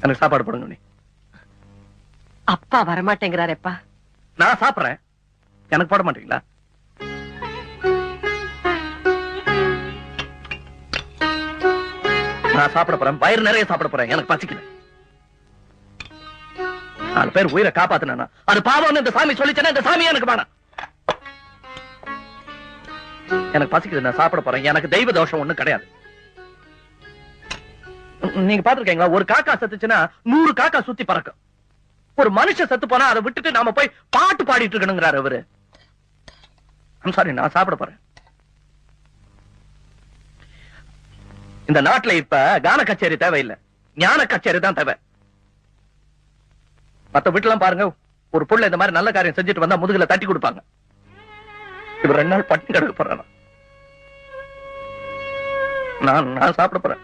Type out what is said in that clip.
எனக்கு சாப்பாடு போடுங்க நீ. அப்பா வரமாட்டேங்கிறாரேப்பா. நான் சாப்பிடுறேன், எனக்கு போட மாட்டீங்களா? நான் சாப்பிட போறேன், வயிறு நிறைய சாப்பிட போறேன், எனக்கு பசிக்கல. 4 பேர் உயிரை காப்பாத்தினா அது பாவம்னு இந்த சாமி சொல்லிச்சேன்னா இந்த சாமி எனக்கு வேணாம். எனக்கு பசிக்குது, நான் சாப்பிட போறேன். எனக்கு தெய்வ தோஷம் ஒண்ணும் கிடையாது. நீங்க பாத்துருக்கீங்களா, ஒரு காக்கா செத்துச்சுன்னா 100 காக்கா சுத்தி பறக்கும். ஒரு மனுஷன் செத்து போனா அதை விட்டுட்டு நாம போய் பாட்டு பாடிட்டு இருக்கணுங்கிறாரு அவரு. சாரி, நான் சாப்பிட போறேன். இந்த நாட்டுல இப்ப கான கச்சேரி தேவையில்லை, ஞான கச்சேரி தான் தேவை. மத்த வீட்டுலாம் பாருங்க, ஒரு புள்ள இந்த மாதிரி நல்ல காரியம் செஞ்சுட்டு வந்தா முதுகுல தட்டி கொடுப்பாங்க. இவர் 2 நாள் பட்டினி கிடக்க போறானா? நான் சாப்பிட போறேன்.